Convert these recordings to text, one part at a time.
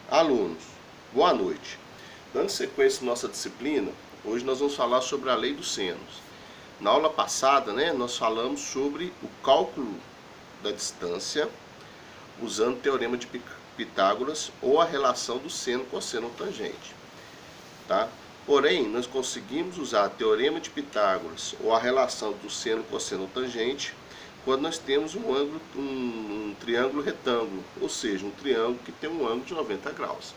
Alunos, boa noite. Dando sequência à nossa disciplina, hoje nós vamos falar sobre a lei dos senos. Na aula passada, nós falamos sobre o cálculo da distância usando o teorema de Pitágoras ou a relação do seno, cosseno ou tangente. Tá? Porém, nós conseguimos usar o teorema de Pitágoras ou a relação do seno, cosseno ou tangente quando nós temos um triângulo retângulo, ou seja, um triângulo que tem um ângulo de 90 graus,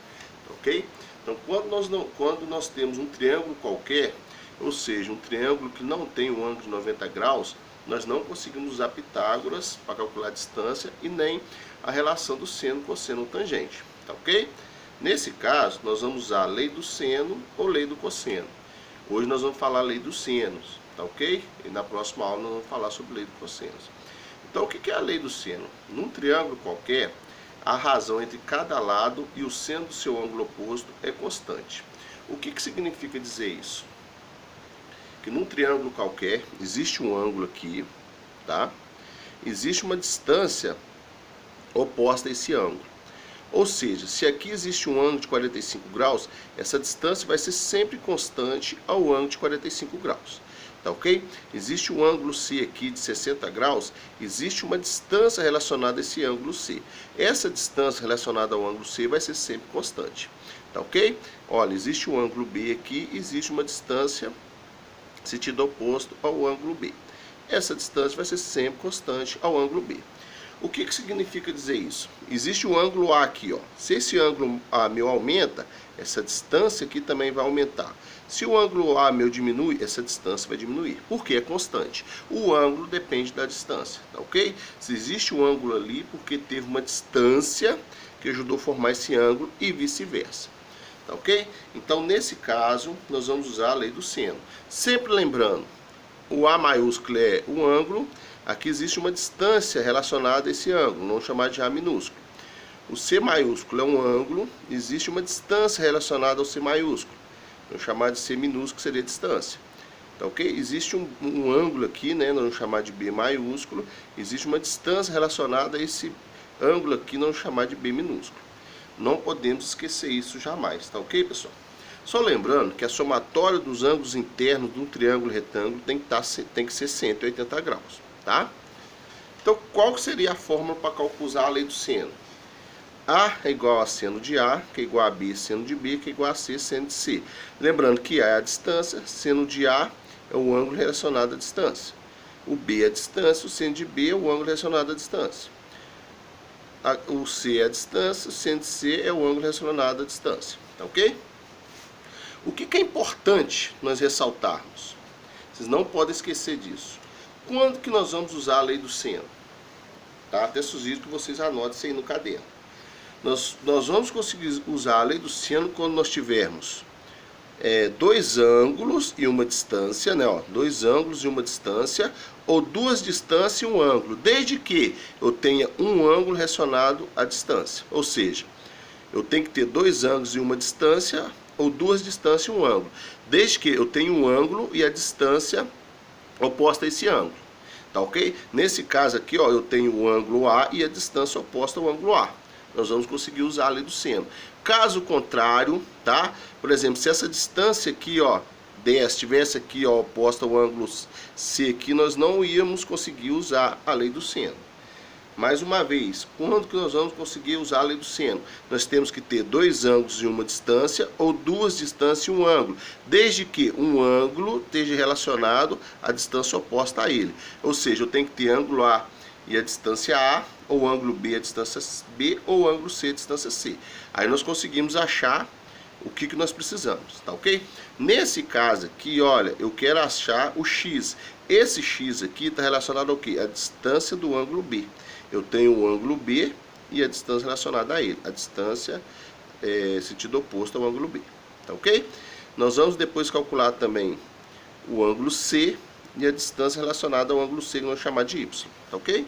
ok? Então, quando nós temos um triângulo qualquer, ou seja, um triângulo que não tem um ângulo de 90 graus, nós não conseguimos usar Pitágoras para calcular a distância e nem a relação do seno, cosseno ou tangente, tá ok? Nesse caso, nós vamos usar a lei do seno ou lei do cosseno. Hoje nós vamos falar a lei dos senos, tá ok? E na próxima aula nós vamos falar sobre a lei do cosseno. Então, o que é a lei do seno? Num triângulo qualquer, a razão entre cada lado e o seno do seu ângulo oposto é constante. O que significa dizer isso? Que num triângulo qualquer, existe um ângulo aqui, tá? Existe uma distância oposta a esse ângulo. Ou seja, se aqui existe um ângulo de 45 graus, essa distância vai ser sempre constante ao ângulo de 45 graus. Tá ok? Existe um ângulo C aqui de 60 graus, existe uma distância relacionada a esse ângulo C. Essa distância relacionada ao ângulo C vai ser sempre constante. Tá ok? Olha, existe um ângulo B aqui, existe uma distância sentido oposto ao ângulo B. Essa distância vai ser sempre constante ao ângulo B. O que significa dizer isso? Existe um ângulo A aqui, ó. Se esse ângulo A meu aumenta, essa distância aqui também vai aumentar. Se o ângulo A meu diminui, essa distância vai diminuir. Porque é constante. O ângulo depende da distância, tá ok? Se existe um ângulo ali, porque teve uma distância que ajudou a formar esse ângulo e vice-versa. Tá ok? Então, nesse caso, nós vamos usar a lei do seno. Sempre lembrando, o A maiúsculo é o ângulo. Aqui existe uma distância relacionada a esse ângulo, não chamar de A minúsculo. O C maiúsculo é um ângulo, existe uma distância relacionada ao C maiúsculo. Não chamar de C minúsculo seria distância. Tá ok? Existe um ângulo aqui, não vamos chamar de B maiúsculo. Existe uma distância relacionada a esse ângulo aqui, não chamar de B minúsculo. Não podemos esquecer isso jamais, tá ok, pessoal? Só lembrando que a somatória dos ângulos internos de um triângulo retângulo tem que ser 180 graus, tá? Então, qual seria a fórmula para usar a lei do seno? A é igual a seno de A, que é igual a B seno de B, que é igual a C seno de C. Lembrando que A é a distância, seno de A é o ângulo relacionado à distância. O B é a distância, o seno de B é o ângulo relacionado à distância. O C é a distância, o seno de C é o ângulo relacionado à distância. Tá ok? O que é importante nós ressaltarmos? Vocês não podem esquecer disso. Quando que nós vamos usar a lei do seno? Tá? Até sugiro que vocês anotem isso aí no caderno. Nós vamos conseguir usar a lei do seno quando nós tivermos dois ângulos e uma distância, dois ângulos e uma distância, ou duas distâncias e um ângulo, desde que eu tenha um ângulo relacionado à distância. Ou seja, eu tenho que ter dois ângulos e uma distância, ou duas distâncias e um ângulo, desde que eu tenha um ângulo e a distância oposta a esse ângulo. Tá ok? Nesse caso aqui, ó, eu tenho o ângulo A e a distância oposta ao ângulo A. Nós vamos conseguir usar a lei do seno. Caso contrário, tá? Por exemplo, se essa distância aqui, ó, estivesse aqui, ó, oposta ao ângulo C aqui, nós não íamos conseguir usar a lei do seno. Mais uma vez, quando que nós vamos conseguir usar a lei do seno? Nós temos que ter dois ângulos e uma distância, ou duas distâncias e um ângulo, desde que um ângulo esteja relacionado à distância oposta a ele. Ou seja, eu tenho que ter ângulo A e a distância A, ou ângulo B a distância B, ou ângulo C a distância C. Aí nós conseguimos achar o que nós precisamos, tá ok? Nesse caso aqui, olha, eu quero achar o X. Esse X aqui está relacionado ao quê? A distância do ângulo B. Eu tenho o ângulo B e a distância relacionada a ele. A distância é sentido oposto ao ângulo B, tá ok? Nós vamos depois calcular também o ângulo C e a distância relacionada ao ângulo C, que nós vamos chamar de Y, tá ok?